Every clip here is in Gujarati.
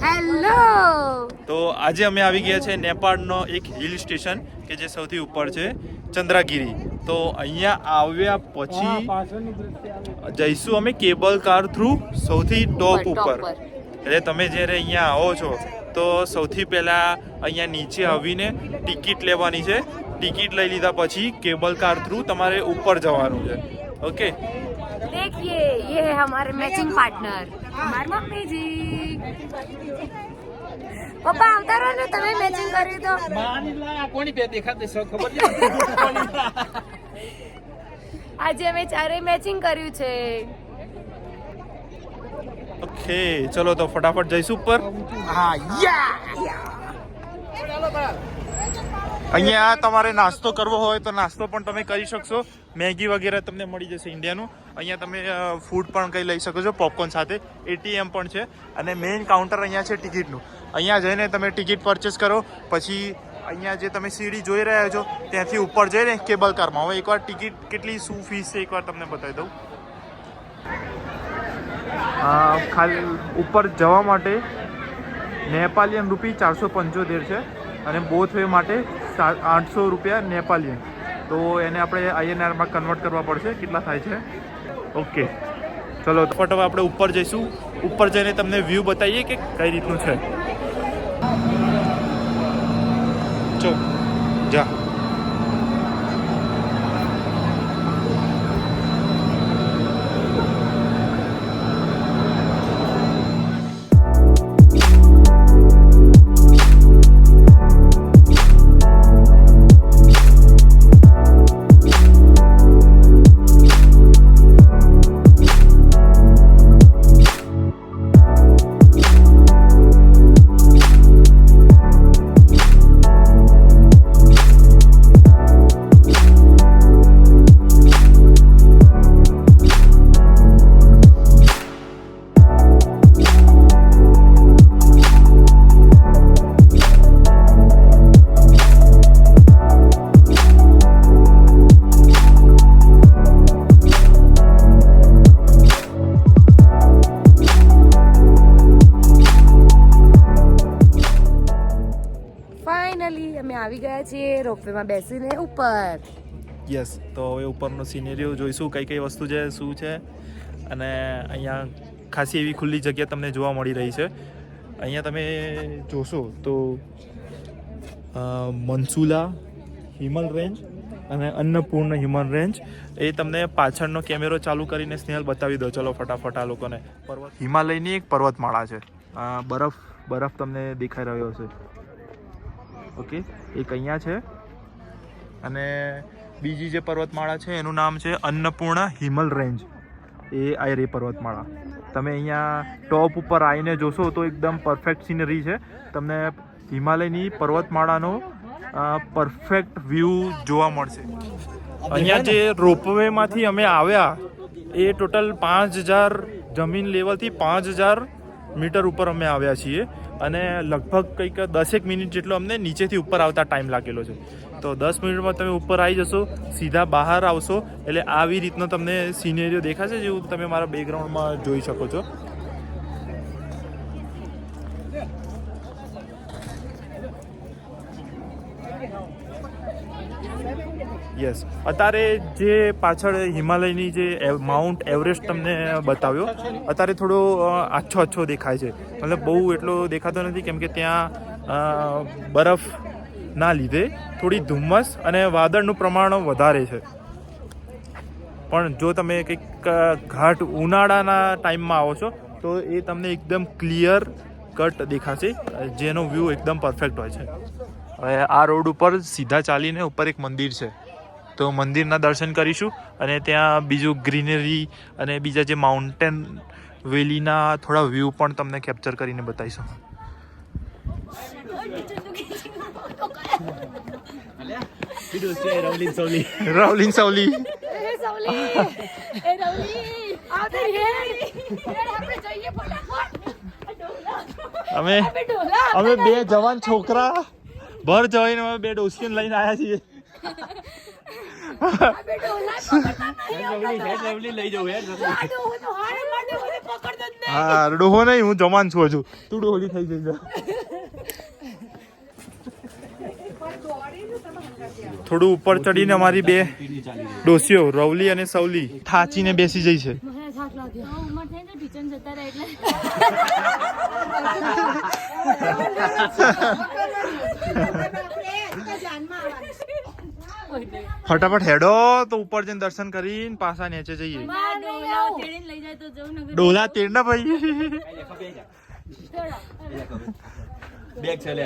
હેલો. તો આજે અમે આવી ગયા છે નેપાળનો એક હિલ સ્ટેશન કે જે સૌથી ઉપર છે, ચંદ્રાગીરી. તો અહીંયા આવ્યા પછી જઈશું અમે કેબલ કાર થ્રુ સૌથી ટોપ ઉપર. એટલે તમે જ્યારે અહીંયા આવો છો તો સૌથી પહેલાં અહીંયા નીચે આવીને ટિકિટ લેવાની છે. ટિકિટ લઈ લીધા પછી કેબલ કાર થ્રુ તમારે ઉપર જવાનું છે. ઓકે, देखिए ये है हमारे मैचिंग पार्टनर, हमारी मम्मी जी. पप्पा આવતા રહો ને, તમે મેચિંગ કરી દો. કોની બે દેખાતી છે ખબર છે? આજે અમે ચારે મેચિંગ કર્યું છે. ઓકે, ચલો તો ફટાફટ જઈશું ઉપર. હા, અહીંયા તમારે નાસ્તો કરવો હોય તો નાસ્તો પણ તમે કરી શકશો. મેગી વગેરે તમને મળી જશે ઇન્ડિયાનું. અહીંયા તમે ફૂડ પણ કંઈ લઈ શકો છો પોપકોર્ન સાથે. એટીએમ પણ છે અને મેઇન કાઉન્ટર અહીંયા છે ટિકિટનું. અહીંયા જઈને તમે ટિકિટ પરચેસ કરો. પછી અહીંયા જે તમે સીડી જોઈ રહ્યા છો ત્યાંથી ઉપર જઈને કેબલ કારમાં. હવે એકવાર ટિકિટ કેટલી શું ફીસ છે એકવાર તમને બતાવી દઉં. ખાલી ઉપર જવા માટે નેપાલિયન રૂપી 475 છે અને બોથ વે માટે 800 રૂપિયા નેપાલિયન. તો એને આપણે INRમાં કન્વર્ટ કરવા પડશે. કેટલા થાય છે? ઓકે, ચલો ફટાફટ હવે આપણે ઉપર જઈશું. ઉપર જઈને તમને વ્યૂ બતાવીએ કે કઈ રીતનું છે. ચો જા. ફાઇનલી અમે આવી ગયા છીએ રોપવેમાં બેસીને ઉપર. યસ, તો હવે ઉપરનો સિનેરીઓ જોઈશું કઈ કઈ વસ્તુ છે, શું છે. અને અહીંયા ખાસી એવી ખુલ્લી જગ્યા તમને જોવા મળી રહી છે. અહીંયા તમે જોશો તો મનસુલા હિમલ રેન્જ અને અન્નપૂર્ણ હિમલ રેન્જ એ તમને પાછળનો કેમેરો ચાલુ કરીને સ્નેહલ બતાવી દો. ચલો ફટાફટ આ લોકોને. પર્વત હિમાલયની એક પર્વતમાળા છે. બરફ તમને દેખાઈ રહ્યો હશે. ઓકે, એક અહીંયા છે અને બીજી જે પર્વતમાળા છે એનું નામ છે અન્નપૂર્ણા હિમલ રેન્જ. એ રે પર્વતમાળા. તમે અહીંયા ટોપ ઉપર આવીને જોશો તો એકદમ પરફેક્ટ સિનરી છે. તમને હિમાલયની પર્વતમાળાનો પરફેક્ટ વ્યૂ જોવા મળશે. અહીંયા જે રોપવેમાંથી અમે આવ્યા એ ટોટલ 5000 જમીન લેવલથી 5000 મીટર ઉપર અમે આવ્યા છીએ અને લગભગ કંઈક 10 મિનિટ જેટલો અમને નીચેથી ઉપર આવતા ટાઈમ લાગેલો છે. તો 10 મિનિટમાં તમે ઉપર આવી જશો, સીધા બહાર આવશો એટલે આવી રીતનો તમને સિનેરીઓ દેખાશે જેવું તમે મારા બેકગ્રાઉન્ડમાં જોઈ શકો છો. યસ, અત્યારે જે પાછળ હિમાલયની જે માઉન્ટ એવરેસ્ટ તમને બતાવ્યો અત્યારે થોડો આછો દેખાય છે. મતલબ બહુ એટલો દેખાતો નથી કેમ કે ત્યાં બરફના લીધે થોડી ધુમ્મસ અને વાદળનું પ્રમાણ વધારે છે. પણ જો તમે કંઈક ઘાટ ઉનાળાના ટાઈમમાં આવો છો તો એ તમને એકદમ ક્લિયર કટ દેખાશે, જેનો વ્યૂ એકદમ પરફેક્ટ હોય છે. હવે આ રોડ ઉપર સીધા ચાલીને ઉપર એક મંદિર છે તો મંદિરના દર્શન કરીશું અને ત્યાં બીજું ગ્રીનરી અને બીજા જે માઉન્ટેન વેલીના થોડા વ્યૂ પણ તમને કેપ્ચર કરીને બતાવીશું. રાવલિન સૌલી અમે બે જવાન છોકરા ભર જઈને અમે બે ડોસીને લઈને આવ્યા છીએ. હા ડોહો નહીં, હું જવાન છું હજુ. તું ડોહલી થઈ જઈ જા. થોડું ઉપર ચડીને અમારી બે ડોસીઓ રવલી અને સવલી થાચીને બેસી જઈ છે. ફટાફટ હેડો તો ઉપર જઈને દર્શન કરીને પાછા નીચે જઈએ. ડોલા તેડ ના ભાઈ. બેગ છે લે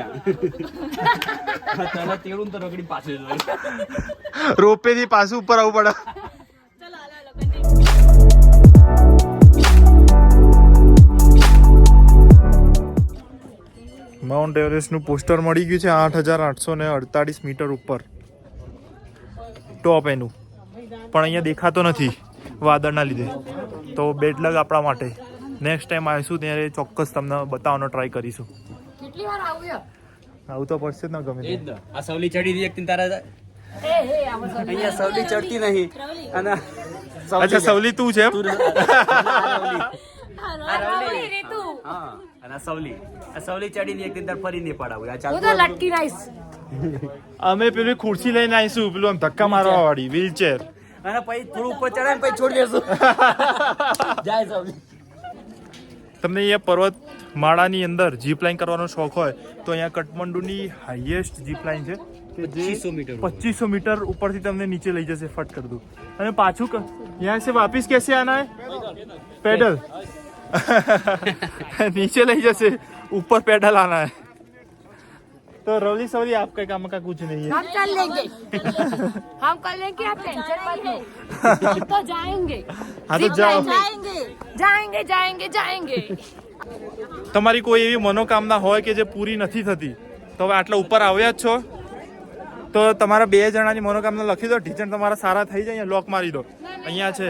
તને તેડું તો રગડી પાસે રોપે થી પાછું ઉપર આવવું પડે. માઉન્ટ એવરેસ્ટ નું પોસ્ટર મળી ગયું છે 8,848 મીટર ઉપર ટોપ એનું, પણ અહીંયા દેખાતો નથી વાદળના લીધે. તો બેડ લક આપણા માટે. નેક્સ્ટ ટાઈમ આવીશું ત્યારે ચોક્કસ તમને બતાવવાનો ટ્રાય કરીશું. કેટલી વાર આવ્યો? આવું તો પડશે જ ને ગમે તે. આ સવલી ચડી રહી એકથી તારા અહીંયા સવલી ચડતી નહીં અને અચ્છા સવલી તું છે એમ? હા અને આ સવલી ચડીને એકથી તાર ફરી નહીં પડાવું આ હું તો લટકી રહીશ. અમે પેલી ખુરશી લઈને આવીશું, પેલું આમ ધક્કા મારવા વાળી વ્હીલચેર. અને પછી થોડું ઉપર ચડાય ને પછી છોડી દેશું જાય સવલી. તમને અહીંયા પર્વત માળાની અંદર જીપ લાઇન કરવાનો શોખ હોય તો અહીંયા કઠમંડુની હાઈએસ્ટ જીપ લાઇન છે કે જે 2500 મીટર ઉપરથી તમને નીચે લઈ જશે ફટ કર દઉં. અને પાછું यहाँ से वापिस कैसे आना है? पैडल. नीचे ले जैसे ऊपर पैडल आना है. तो रवली सवली आपका काम का कुछ नहीं है. हम चल लेंगे. हम कर लेंगे, आप टेंशन मत लो. हम तो जाएंगे. हाँ तो जाओ. जाएंगे जाएंगे जाएंगे. તમારી કોઈ એવી મનોકામના હોય કે જે પૂરી નથી થતી તો હવે આટલા ઉપર આવ્યા જ છો તો તમારા 2 જણાની મનોકામના લખી દો, ટીચર તમારા સારા થઈ જાય, લોક મારી દો. અહીંયા છે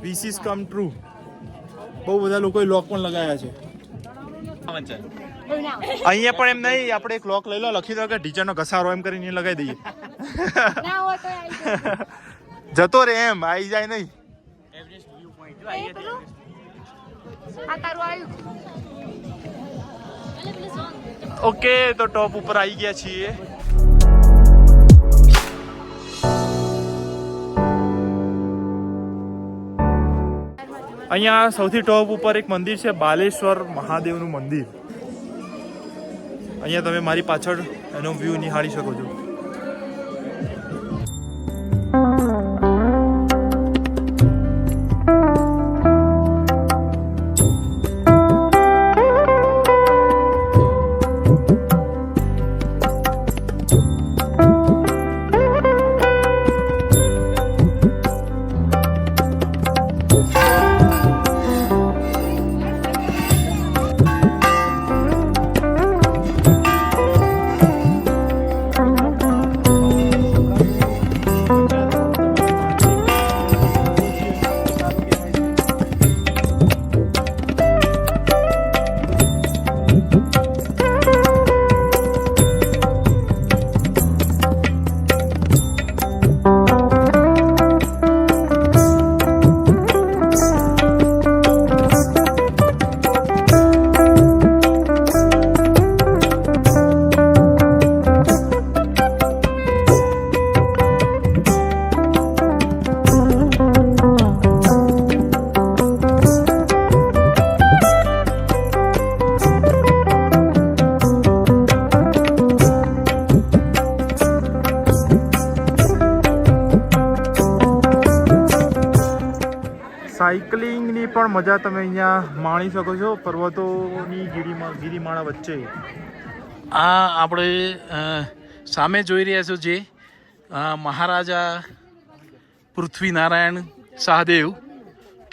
વિશિસ કમ ટ્રુ. બહુ બધા લોકોએ લોક પણ લગાવ્યા છે. અહીંયા પણ એમ નહીં, આપણે એક લોક લઈ લો, લખી દો કે ટીચરનો ઘસારો એમ કરીને લગાવી દઈએ. ના હોય તો આવી જતો રે એમ આવી જાય નહીં. આ તારું આવ્યું. ઓકે તો ટોપ ઉપર આવી ગયા છીએ. અહીંયા સૌથી ટોપ ઉપર એક મંદિર છે, બાલેશ્વર મહાદેવનું મંદિર. અહીંયા તમે મારી પાછળ એનો વ્યૂ નિહાળી શકો છો. સાયકલિંગની પણ મજા તમે અહીંયા માણી શકો છો પર્વતોની ગિરિમાળા વચ્ચે. આ આપણે સામે જોઈ રહ્યા છો જે મહારાજા પૃથ્વીનારાયણ શાહદેવ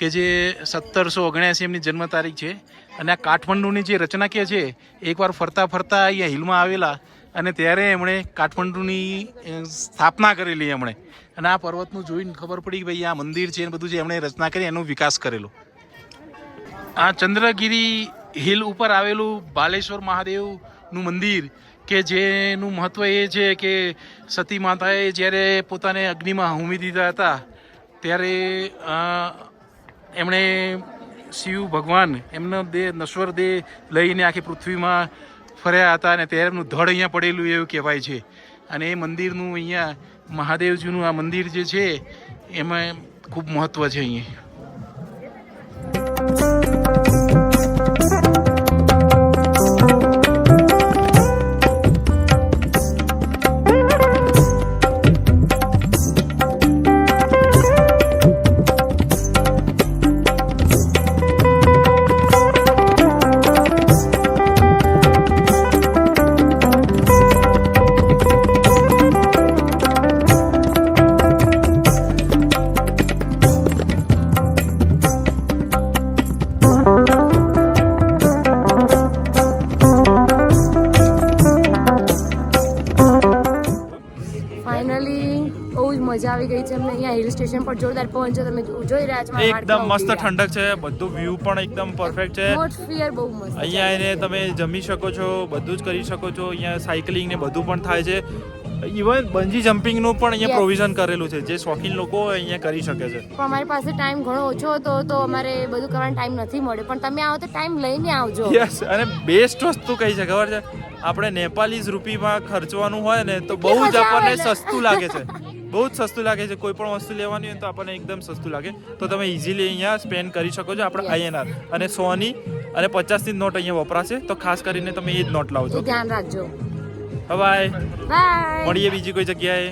કે જે 1779 એમની જન્મ તારીખ છે. અને આ કાઠમંડુની જે રચનાકીય છે એકવાર ફરતા ફરતા અહીંયા હિલમાં આવેલા અને ત્યારે એમણે કાઠમંડુની સ્થાપના કરેલી એમણે. અને આ પર્વતનું જોઈને ખબર પડી કે ભાઈ આ મંદિર છે ને બધું જે એમણે રચના કરી એનો વિકાસ કરેલો. આ ચંદ્રગીરી હિલ ઉપર આવેલું બાલેશ્વર મહાદેવનું મંદિર કે જેનું મહત્ત્વ એ છે કે સતી માતાએ જ્યારે પોતાને અગ્નિમાં હોમી દીધા હતા ત્યારે એમણે શિવ ભગવાન એમનો દેહ નશ્વર દેહ લઈને આખી પૃથ્વીમાં ફર્યા હતા અને ત્યારે એમનું ધડ અહીંયા પડેલું એવું કહેવાય છે. અને એ મંદિરનું અહીંયા મહાદેવજીનું આ મંદિર જે છે એમાં ખૂબ મહત્ત્વ છે અહીંયા. મજા આવી ગઈ છે અમને અહીંયા હિલ સ્ટેશન પર. જોરદાર પવન છે, તમે જોઈ રહ્યા છો. એકદમ મસ્ત ઠંડક છે, બધું વ્યૂ પણ એકદમ પરફેક્ટ છે. એટમોસ્ફિયર બહુ મસ્ત છે. અહીંયા આવીને તમે જમી શકો છો, બધું જ કરી શકો છો. અહીંયા સાયકલિંગ ને બધું પણ થાય છે. ઇવન બંજી જમ્પિંગનું પણ અહીંયા પ્રોવિઝન કરેલું છે, જે શોખીન લોકો હોય અહીંયા કરી શકે છે. પણ અમારી પાસે ટાઈમ ઘણો ઓછો હતો તો અમારે બધું કરવાનો ટાઈમ નથી મળ્યો, પણ તમે આવો તો ટાઈમ લઈને આવજો. યસ, અને બેસ્ટ વસ્તુ કઈ છે ખબર છે? આપણે નેપાલીઝ રૂપીમાં ખર્ચવાનું હોય ને તો બહુ જ આપણને સસ્તું લાગે છે. બહુ જ સસ્તું લાગે છે. કોઈ પણ વસ્તુ લેવાની હોય તો આપણને એકદમ સસ્તું લાગે, તો તમે ઇઝીલી અહીંયા સ્પેન્ડ કરી શકો છો. આપણે INR અને 100ની અને 50ની નોટ અહીંયા વપરાશે, તો ખાસ કરીને તમે એ જ નોટ લાવજો. ધ્યાન રાખજો. બાય. બાય. મળીએ બીજી કોઈ જગ્યાએ.